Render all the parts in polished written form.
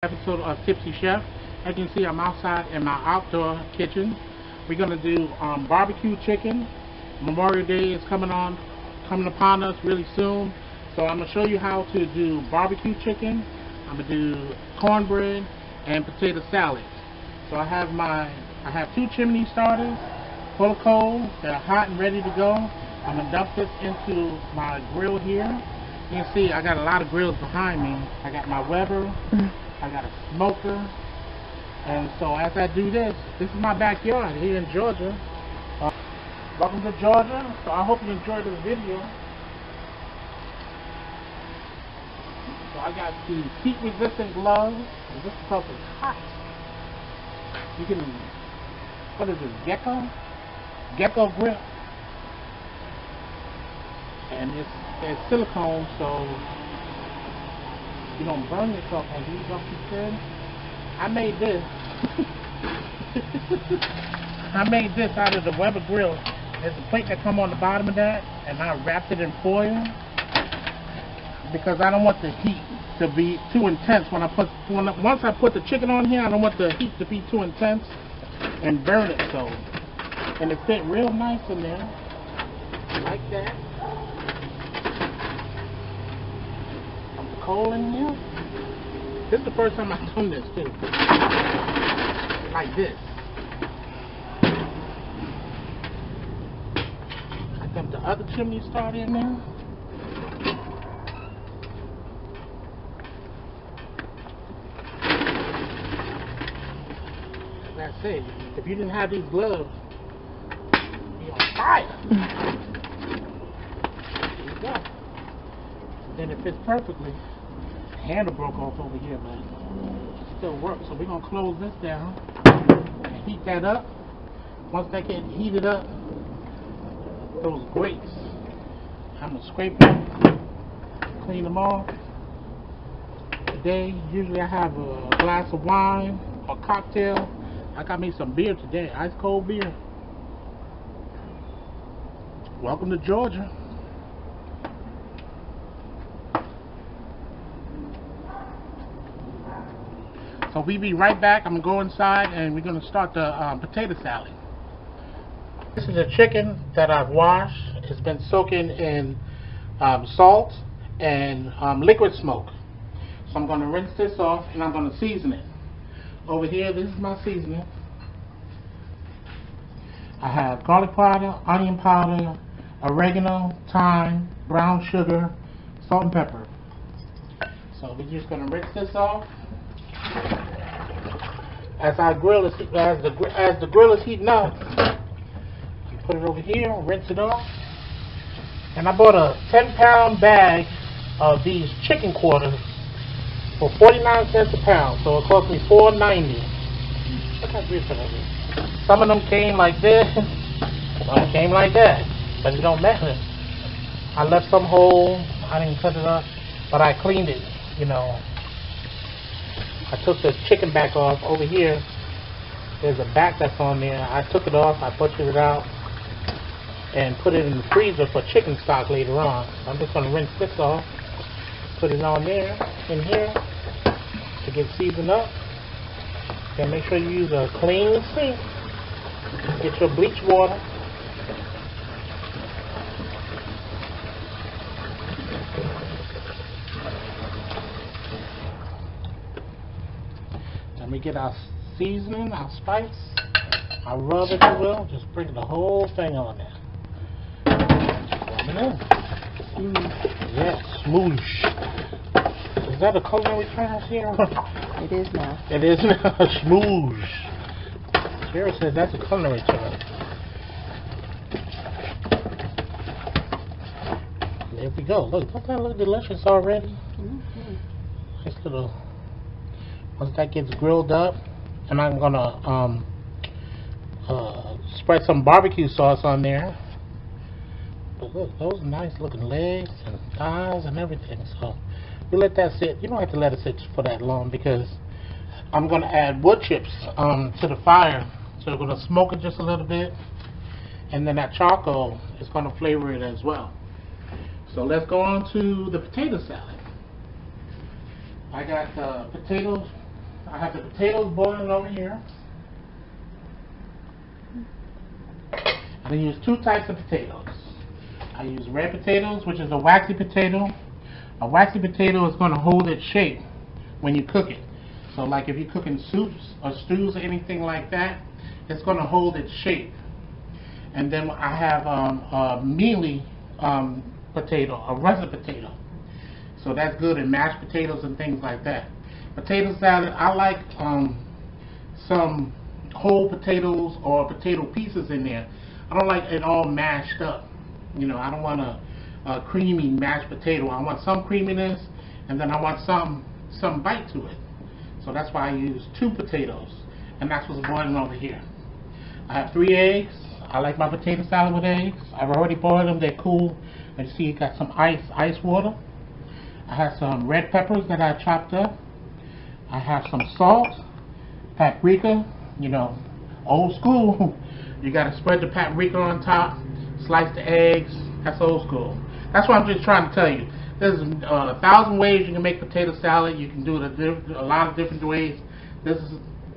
Episode of Tipsy Chef. As you can see, I'm outside in my outdoor kitchen. We're gonna do barbecue chicken. Memorial Day is coming upon us really soon. So I'm gonna show you how to do barbecue chicken. I'm gonna do cornbread and potato salad. So I have two chimney starters full of coals. They're hot and ready to go. I'm gonna dump this into my grill here. You can see I got a lot of grills behind me. I got my Weber. I got a smoker, and so as I do this is my backyard here in Georgia. Welcome to Georgia. So I hope you enjoyed this video. So I got these heat-resistant gloves. And this stuff is hot. You can, what is this, Gecko grip, and it's silicone, so you don't burn yourself on these up too thin. I made this. I made this out of the Weber grill. There's a plate that come on the bottom of that, and I wrapped it in foil because I don't want the heat to be too intense once I put the chicken on here. I don't want the heat to be too intense and burn it. So, and it fit real nice in there, like that. Coal in here. This is the first time I've done this too. Like this. I dumped the other chimney starter in there. As I said, if you didn't have these gloves, you'd be on fire. There you go. Then it fits perfectly. Handle broke off over here, but it still works. So we're gonna close this down and heat that up. Once that gets heated up, those grates, I'm gonna scrape them, clean them off. Today, usually I have a glass of wine or cocktail. I got me some beer today, ice cold beer. Welcome to Georgia. So we'll be right back. I'm going to go inside and we're going to start the potato salad. This is a chicken that I've washed. It's been soaking in salt and liquid smoke. So I'm going to rinse this off and I'm going to season it. Over here, this is my seasoning. I have garlic powder, onion powder, oregano, thyme, brown sugar, salt and pepper. So we're just going to rinse this off. As the grill is heating up, you put it over here, rinse it off. And I bought a 10-pound bag of these chicken quarters for 49 cents a pound, so it cost me $4.90. Look how beautiful that is. Some of them came like this, some came like that, but it don't matter. I left some whole. I didn't cut it up, but I cleaned it, you know. I took the chicken back off. Over here, there's a back that's on there. I took it off, I butchered it out, and put it in the freezer for chicken stock later on. So I'm just going to rinse this off, put it on there, in here, to get seasoned up. And make sure you use a clean sink. Get your bleach water. Let me get our seasoning, our spice, our rub, if you will. Just bring the whole thing on there. Rub it in. Yes, smoosh. Is that a culinary term here? It is now. It is now. Smoosh. Sarah says that's a culinary term. There we go. Look, doesn't that look delicious already? Nice little. Once that gets grilled up, and I'm gonna spread some barbecue sauce on there. But look, those nice looking legs and thighs and everything. So we let that sit. You don't have to let it sit for that long because I'm gonna add wood chips to the fire. So we're gonna smoke it just a little bit, and then that charcoal is gonna flavor it as well. So let's go on to the potato salad. I got potatoes I have the potatoes boiling over here. I'm going to use two types of potatoes. I use red potatoes, which is a waxy potato. A waxy potato is going to hold its shape when you cook it. So like if you're cooking soups or stews or anything like that, it's going to hold its shape. And then I have a mealy potato, a russet potato. So that's good in mashed potatoes and things like that. Potato salad, I like some whole potatoes or potato pieces in there. I don't like it all mashed up. You know, I don't want a creamy mashed potato. I want some creaminess, and then I want some bite to it. So that's why I use two potatoes, and that's what's boiling over here. I have 3 eggs. I like my potato salad with eggs. I've already boiled them. They're cool. And you see, you got some ice water. I have some red peppers that I chopped up. I have some salt, paprika. You know, old school. You got to spread the paprika on top, slice the eggs. That's old school. That's what I'm just trying to tell you. There's 1,000 ways you can make potato salad. You can do it a lot of different ways. This is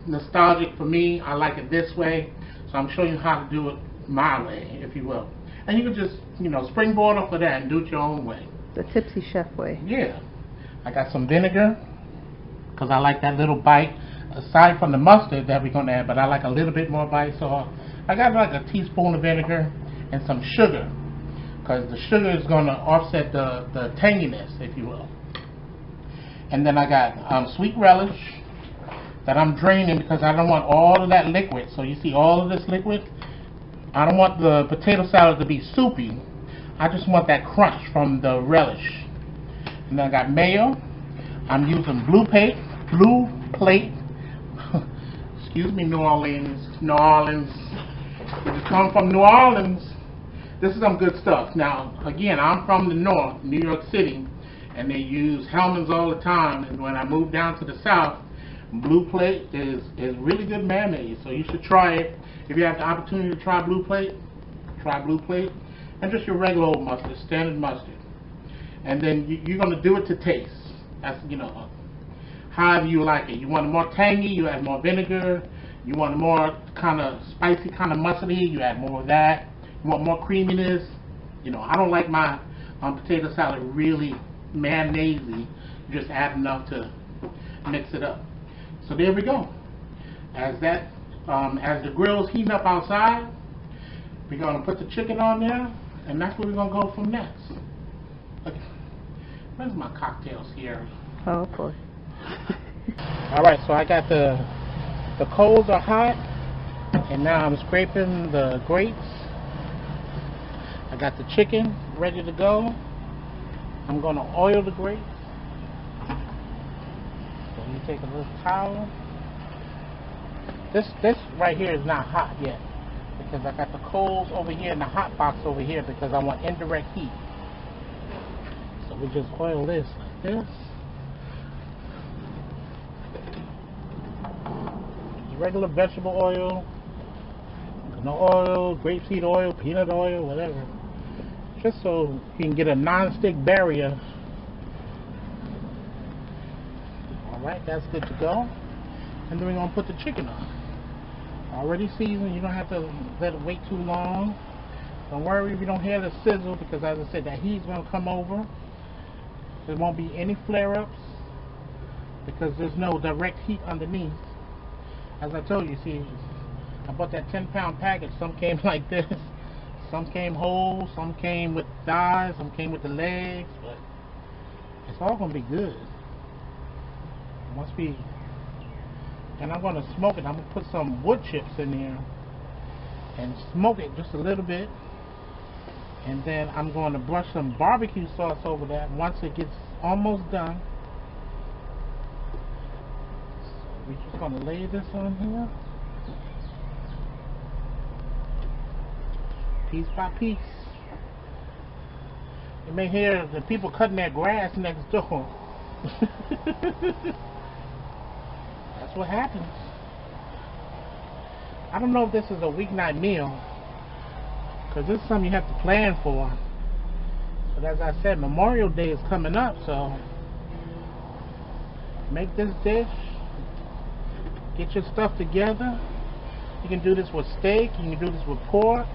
nostalgic for me. I like it this way. So I'm showing you how to do it my way, if you will. And you can just, you know, springboard off of that and do it your own way. The Tipsy Chef way. Yeah. I got some vinegar because I like that little bite. Aside from the mustard that we're going to add, but I like a little bit more bite. So I got like a teaspoon of vinegar and some sugar, because the sugar is going to offset the tanginess, if you will. And then I got sweet relish that I'm draining because I don't want all of that liquid. So you see all of this liquid? I don't want the potato salad to be soupy. I just want that crunch from the relish. And then I got mayo. I'm using blue plate. Excuse me, New Orleans. If you come from New Orleans, this is some good stuff. Now, again, I'm from the north, New York City, and they use Hellmann's all the time. And when I moved down to the south, Blue Plate is really good mayonnaise. So you should try it. If you have the opportunity to try Blue Plate, try Blue Plate. And just your regular old mustard, standard mustard. And then you're going to do it to taste. That's, you know, however you like it. You want it more tangy, you add more vinegar. You want it more kind of spicy, kind of mustardy, you add more of that. You want more creaminess. You know, I don't like my potato salad really mayonnaise-y. You just add enough to mix it up. So there we go. As the grill's heating up outside, we're going to put the chicken on there, and that's where we're going to go from next. Okay. Where's my cocktails here? Oh boy. Alright, so I got the coals are hot, and now I'm scraping the grapes. I got the chicken ready to go. I'm going to oil the grapes. So you take a little towel. This right here is not hot yet, because I got the coals over here and the hot box over here because I want indirect heat. So we just oil this like this. Regular vegetable oil, canola oil, grapeseed oil, peanut oil, whatever. Just so you can get a non-stick barrier. Alright, that's good to go. And then we're going to put the chicken on. Already seasoned, you don't have to let it wait too long. Don't worry if you don't hear the sizzle, because as I said, that heat's going to come over. There won't be any flare-ups because there's no direct heat underneath. As I told you, see, I bought that 10-pound package. Some came like this. Some came whole. Some came with thighs. Some came with the legs. But it's all going to be good. Once we... And I'm going to smoke it. I'm going to put some wood chips in there and smoke it just a little bit. And then I'm going to brush some barbecue sauce over that once it gets almost done. We're just going to lay this on here, piece by piece. You may hear the people cutting their grass next door. That's what happens. I don't know if this is a weeknight meal, because this is something you have to plan for. But as I said, Memorial Day is coming up, so make this dish Get your stuff together. You can do this with steak. You can do this with pork.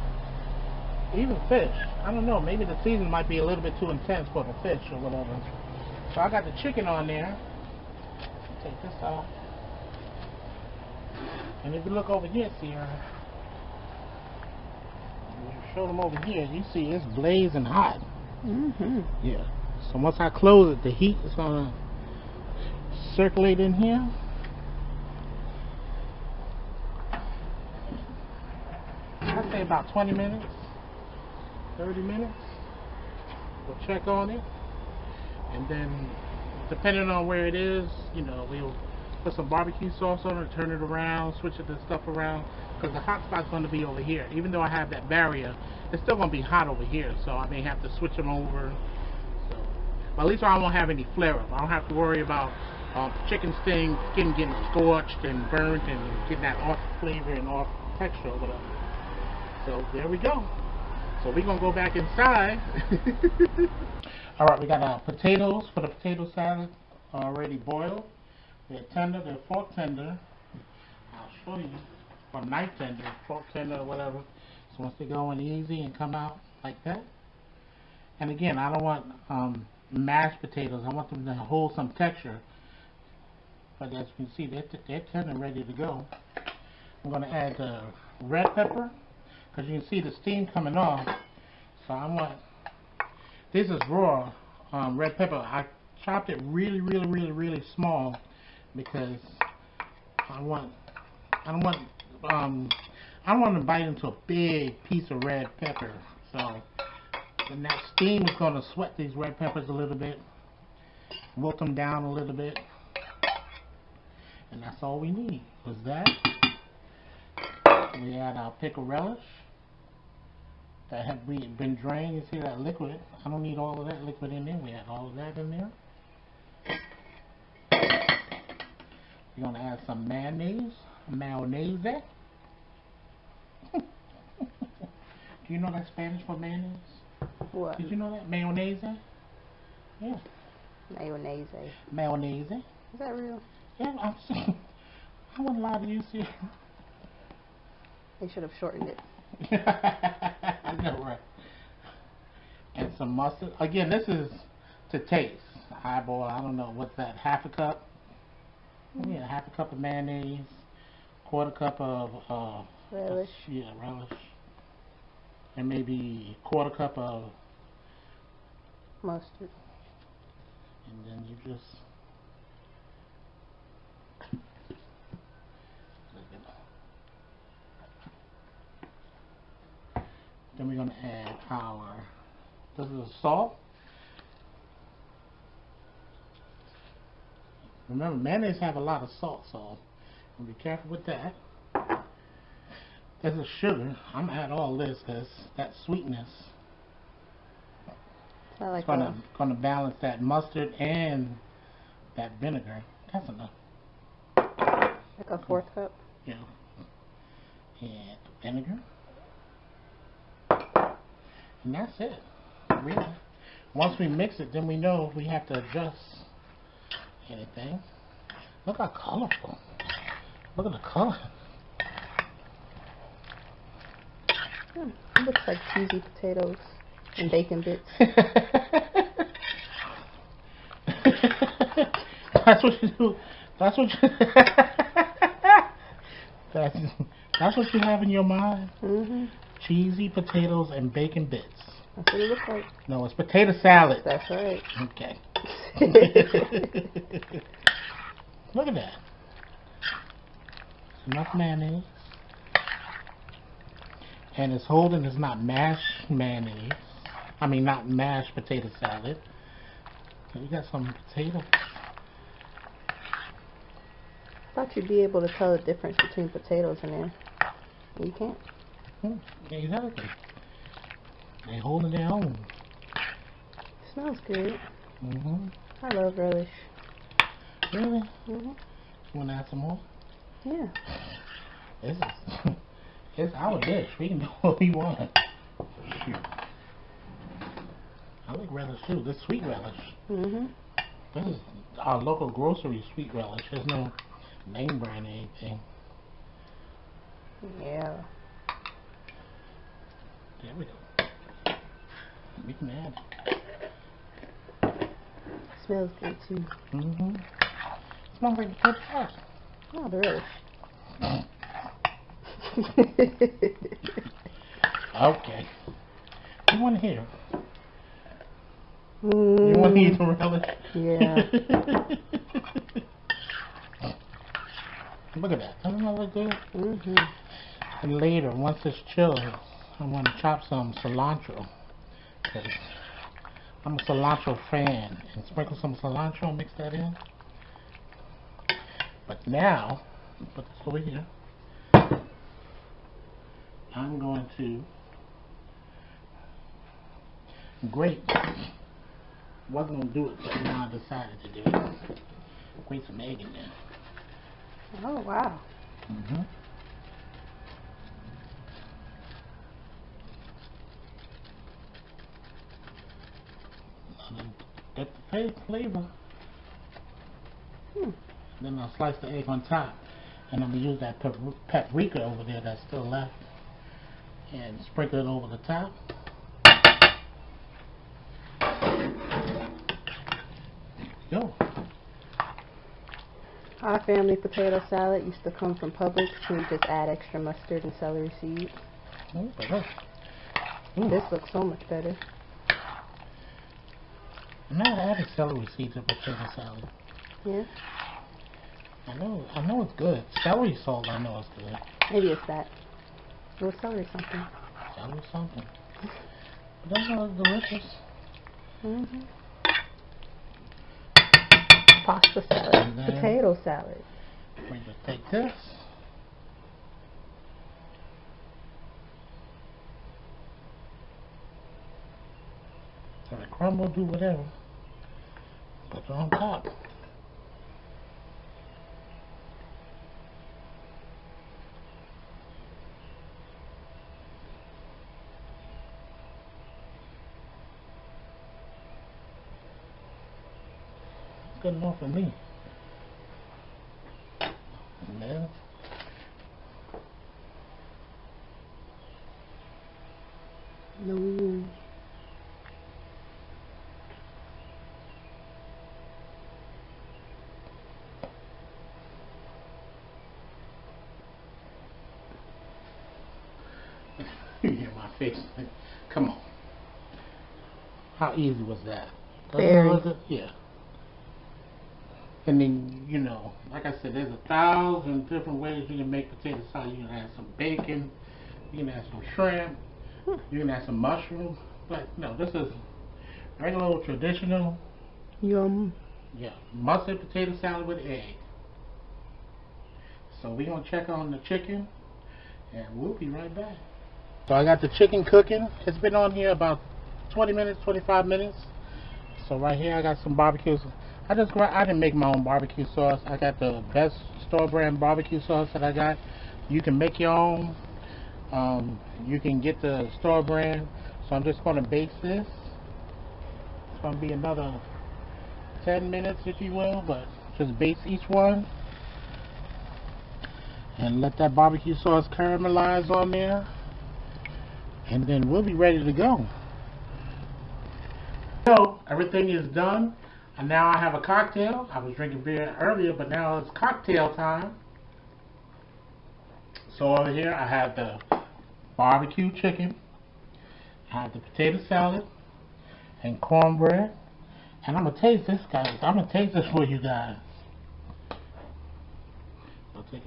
Even fish. I don't know. Maybe the season might be a little bit too intense for the fish or whatever. So I got the chicken on there. Take this off. And if you look over here, see show them over here, you see it's blazing hot. Yeah. So once I close it, the heat is gonna circulate in here. I'd say about 20 minutes, 30 minutes. We'll check on it, and then depending on where it is, you know, we'll put some barbecue sauce on it, turn it around, switch the stuff around, because the hot spot's going to be over here. Even though I have that barrier, it's still going to be hot over here, so I may have to switch them over. So, but at least I won't have any flare up. I don't have to worry about chicken skin getting scorched and burnt and getting that off flavor and off texture or whatever. So there we go. So we're going to go back inside. Alright, we got our potatoes for the potato salad already boiled. They're tender, they're fork tender. I'll show you. Or knife tender, fork tender, or whatever. So once they go in easy and come out like that. And again, I don't want mashed potatoes. I want them to hold some texture. But as you can see, they're tender and ready to go. I'm going to add the red pepper, because you can see the steam coming off. So I want, this is raw red pepper. I chopped it really small because I don't want to bite into a big piece of red pepper. So then that steam is going to sweat these red peppers a little bit, wilt them down a little bit, and that's all we need was that. We add our pickle relish that had been drained. You see that liquid? I don't need all of that liquid in there. We add all of that in there. We're going to add some mayonnaise. Do you know that's Spanish for mayonnaise? What? Did you know that? Mayonnaise? Yeah. Mayonnaise. Mayonnaise. Is that real? Yeah, I'm saying. I wouldn't lie to you, see. They should have shortened it. I know, right? And some mustard. Again, this is to taste. Eyeball, I don't know, what's that, half a cup? Yeah, half a cup of mayonnaise, quarter cup of Relish. Yeah, relish. And maybe quarter cup of Mustard. And then you just then we're going to add our, this is salt. Remember, mayonnaise have a lot of salt, so be careful with that. This is sugar. I'm going to add all this because that sweetness is going to balance that mustard and that vinegar. That's enough. Like a fourth cup? Yeah. And vinegar. And that's it. Really. Once we mix it, then we know if we have to adjust anything. Look how colorful. Look at the color. It looks like cheesy potatoes and bacon bits. That's what you do. That's what you that's what you have in your mind? Cheesy potatoes and bacon bits. That's what it looks like. No, it's potato salad. That's right. Okay. Look at that. Enough mayonnaise. And it's holding, it's not mashed mayonnaise. I mean, not mashed potato salad. So you got some potatoes. I thought you'd be able to tell the difference between potatoes and them. You can't. Exactly. They holding their own. Smells good. Mm-hmm. I love relish. Really? Mm-hmm. You want to add some more? Yeah. This is it's our dish. We can do what we want. Shoot. I like relish too. This sweet relish. Mm-hmm. This is our local grocery sweet relish. There's no name brand or anything. everything. Yeah. There we go. We can add it. Smells good too. Mm-hmm. Smells like a good sauce. Oh, really? Okay. You want to hear? Mm. You want to eat the relish? Yeah. Look at that. Doesn't that look good? Mm-hmm. And later, once it's chilled, I want to chop some cilantro. Because I'm a cilantro fan. And sprinkle some cilantro, mix that in. But now, put this over here. I'm going to grate. Wasn't going to do it, but now I decided to do it. Grate some egg in there. Oh, wow. Mm-hmm. Get the flavor. Then I'll slice the egg on top. And I'm going to use that paprika over there that's still left. And sprinkle it over the top. Go. Our family potato salad used to come from Publix. We just add extra mustard and celery seeds. This looks so much better. I've never added celery seeds to potato salad. Yeah. I know it's good. Celery salt, I know it's good. Maybe it's that. Or celery something. Celery something. But that looks delicious. Mm-hmm. Pasta salad. Potato salad. We just take this. Let it crumble, do whatever. Put it on top. Good enough for me. And then No. you hear my face. Come on. How easy was that? Very. Yeah. And then, you know, like I said, there's 1,000 different ways you can make potato salad. You can add some bacon, you can add some shrimp, you can add some mushroom. But no, this is regular old traditional, Yum. yeah, mustard potato salad with egg. So we're going to check on the chicken, and we'll be right back. So I got the chicken cooking. It's been on here about 20 minutes, 25 minutes. So right here I got some barbecue. I didn't make my own barbecue sauce. I got the best store brand barbecue sauce that I got. You can make your own. You can get the store brand. So I'm just going to baste this. It's going to be another 10 minutes, if you will, but just baste each one. And let that barbecue sauce caramelize on there. And then we'll be ready to go. So everything is done. And now I have a cocktail. I was drinking beer earlier, but now it's cocktail time. So over here I have the barbecue chicken. I have the potato salad and cornbread. And I'm going to taste this, guys. I'm going to taste this for you guys. I'll take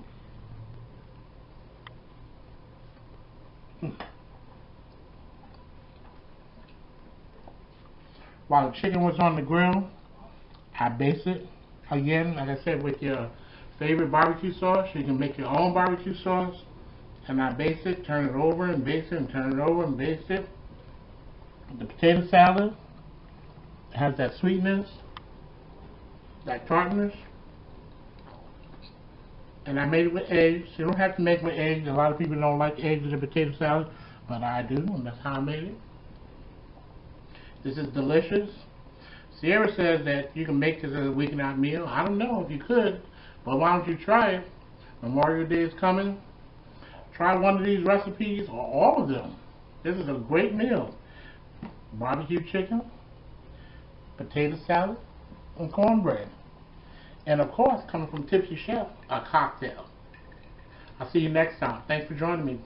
it. While the chicken was on the grill, I basted it. Again, like I said, with your favorite barbecue sauce. You can make your own barbecue sauce. And I baste it, turn it over and baste it, and turn it over and baste it. The potato salad has that sweetness, that tartness. And I made it with eggs. You don't have to make it with eggs. A lot of people don't like eggs in the potato salad, but I do, and that's how I made it. This is delicious. Sierra says that you can make this as a weeknight meal. I don't know if you could, but why don't you try it? Memorial Day is coming. Try one of these recipes or all of them. This is a great meal. Barbecue chicken, potato salad, and cornbread. And of course, coming from Tipsy Chef, a cocktail. I'll see you next time. Thanks for joining me.